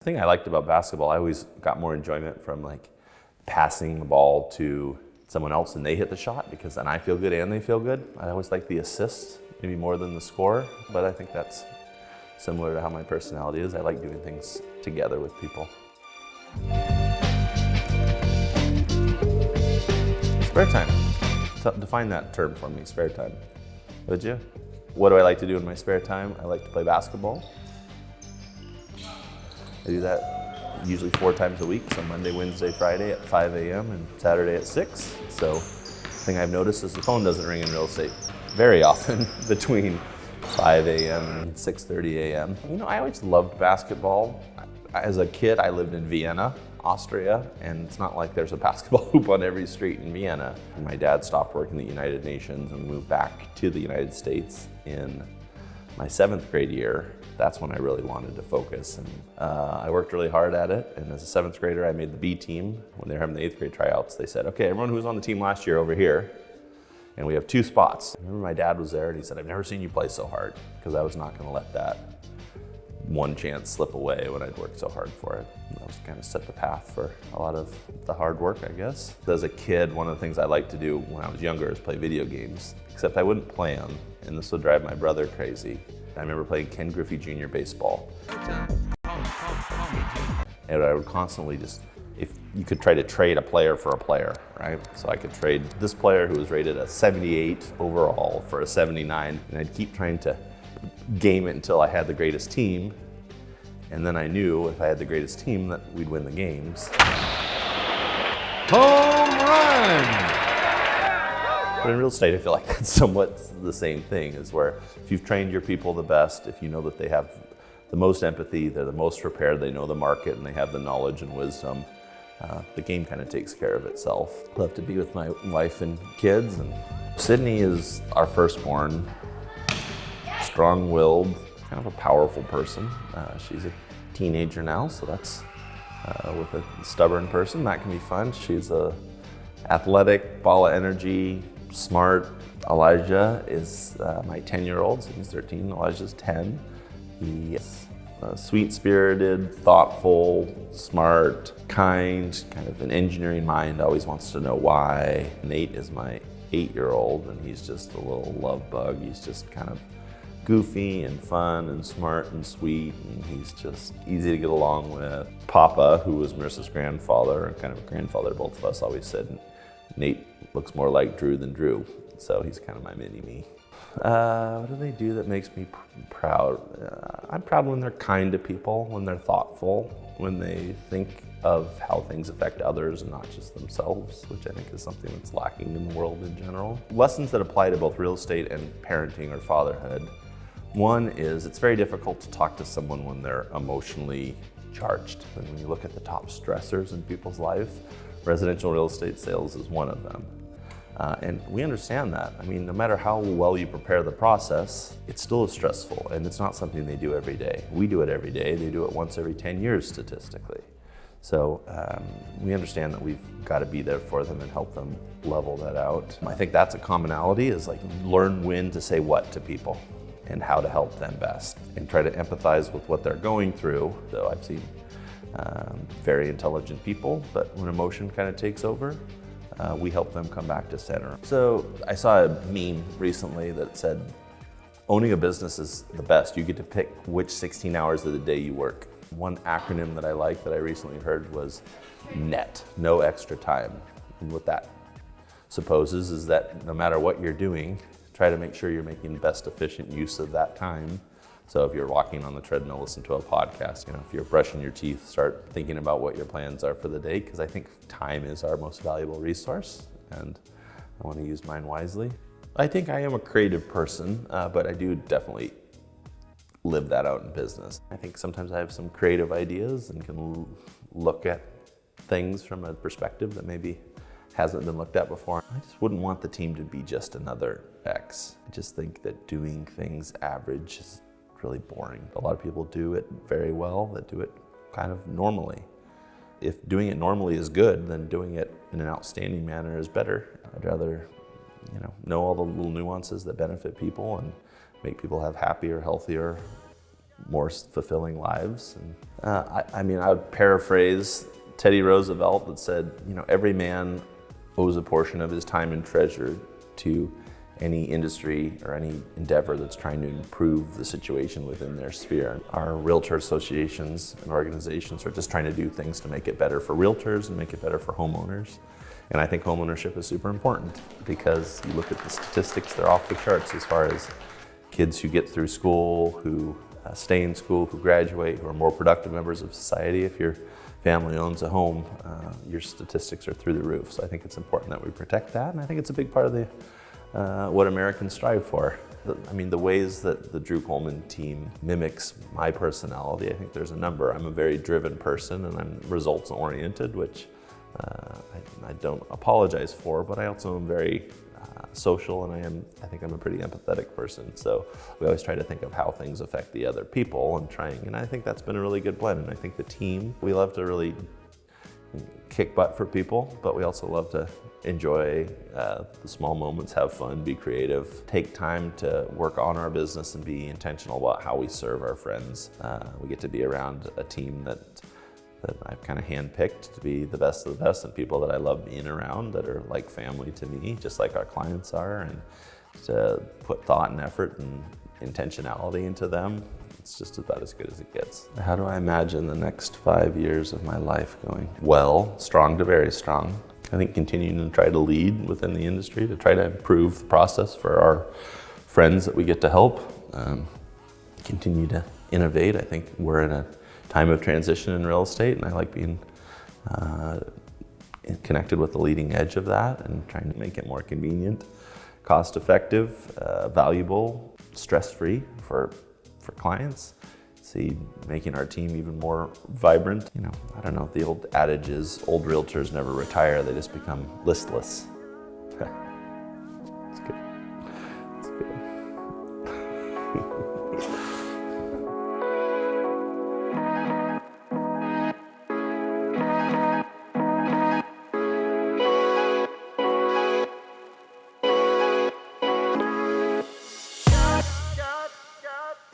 The thing I liked about basketball, I always got more enjoyment from like passing the ball to someone else and they hit the shot, because then I feel good and they feel good. I always like the assists, maybe more than the score, but I think that's similar to how my personality is. I like doing things together with people. Spare time. Define that term for me, spare time. Would you? What do I like to do in my spare time? I like to play basketball. I do that usually 4 times a week, so Monday, Wednesday, Friday at 5 a.m. and Saturday at 6. So the thing I've noticed is the phone doesn't ring in real estate very often between 5 a.m. and 6:30 a.m. You know, I always loved basketball. As a kid, I lived in Vienna, Austria, and it's not like there's a basketball hoop on every street in Vienna. And my dad stopped working at the United Nations and moved back to the United States in my 7th grade year. That's when I really wanted to focus, and I worked really hard at it. And as a 7th grader, I made the B team. When they were having the 8th grade tryouts, they said, okay, everyone who was on the team last year over here, and we have 2 spots. I remember my dad was there and he said, I've never seen you play so hard, because I was not gonna let that one chance slip away when I'd worked so hard for it. And that was kind of set the path for a lot of the hard work, I guess. As a kid, one of the things I liked to do when I was younger is play video games, except I wouldn't play them, and this would drive my brother crazy. I remember playing Ken Griffey Jr. baseball. And I would constantly if you could try to trade a player for a player, right? So I could trade this player who was rated a 78 overall for a 79, and I'd keep trying to game it until I had the greatest team. And then I knew if I had the greatest team that we'd win the games. Home run! But in real estate, I feel like that's somewhat the same thing, is where if you've trained your people the best, if you know that they have the most empathy, they're the most prepared, they know the market, and they have the knowledge and wisdom, the game kind of takes care of itself. I love to be with my wife and kids, and Sydney is our firstborn, strong-willed, kind of a powerful person. She's a teenager now, so that's with a stubborn person, that can be fun. She's a athletic, ball of energy, smart. Elijah is my 10-year-old, so he's 13. Elijah's 10. He is sweet-spirited, thoughtful, smart, kind of an engineering mind, always wants to know why. Nate is my 8-year-old, and he's just a little love bug. He's just kind of goofy and fun and smart and sweet, and he's just easy to get along with. Papa, who was Marissa's grandfather and kind of a grandfather, both of us always said Nate looks more like Drew than Drew, so he's kind of my mini-me. What do they do that makes me proud? I'm proud when they're kind to people, when they're thoughtful, when they think of how things affect others and not just themselves, which I think is something that's lacking in the world in general. Lessons that apply to both real estate and parenting or fatherhood. One is it's very difficult to talk to someone when they're emotionally charged. And when you look at the top stressors in people's life, residential real estate sales is one of them. And we understand that. I mean, no matter how well you prepare the process, it still is stressful, and it's not something they do every day. We do it every day. They do it once every 10 years statistically. So we understand that we've got to be there for them and help them level that out. I think that's a commonality, is like learn when to say what to people and how to help them best, and try to empathize with what they're going through. So I've seen very intelligent people, but when emotion kind of takes over, we help them come back to center. So I saw a meme recently that said, owning a business is the best. You get to pick which 16 hours of the day you work. One acronym that I like that I recently heard was NET, no extra time. And what that supposes is that no matter what you're doing, try to make sure you're making the best efficient use of that time. So if you're walking on the treadmill, listen to a podcast. You know, if you're brushing your teeth, start thinking about what your plans are for the day, because I think time is our most valuable resource, and I want to use mine wisely. I think I am a creative person, but I do definitely live that out in business. I think sometimes I have some creative ideas and can look at things from a perspective that maybe hasn't been looked at before. I just wouldn't want the team to be just another X. I just think that doing things average is really boring. A lot of people do it very well, that do it kind of normally. If doing it normally is good, then doing it in an outstanding manner is better. I'd rather, know all the little nuances that benefit people and make people have happier, healthier more fulfilling lives. And I mean, I would paraphrase Teddy Roosevelt that said, every man owes a portion of his time and treasure to any industry or any endeavor that's trying to improve the situation within their sphere. Our realtor associations and organizations are just trying to do things to make it better for realtors and make it better for homeowners. And I think homeownership is super important because you look at the statistics, they're off the charts as far as kids who get through school, who stay in school, who graduate, who are more productive members of society. If your family owns a home, your statistics are through the roof. So I think it's important that we protect that, and I think it's a big part of what Americans strive for. The ways that the Drew Coleman team mimics my personality, I think there's a number. I'm a very driven person and I'm results oriented, which I don't apologize for, but I also am very social, and I think I'm a pretty empathetic person. So we always try to think of how things affect the other people and I think that's been a really good blend. And I think the team, we love to really kick butt for people, but we also love to enjoy the small moments, have fun, be creative, take time to work on our business and be intentional about how we serve our friends. We get to be around a team that I've kind of handpicked to be the best of the best, and people that I love being around that are like family to me, just like our clients are, and to put thought and effort and intentionality into them. It's just about as good as it gets. How do I imagine the next 5 years of my life going? Well, strong to very strong. I think continuing to try to lead within the industry, to try to improve the process for our friends that we get to help, continue to innovate. I think we're in a time of transition in real estate, and I like being connected with the leading edge of that and trying to make it more convenient, cost-effective, valuable, stress-free for clients. See, making our team even more vibrant. I don't know, the old adage is old realtors never retire, they just become listless. It's good. It's good.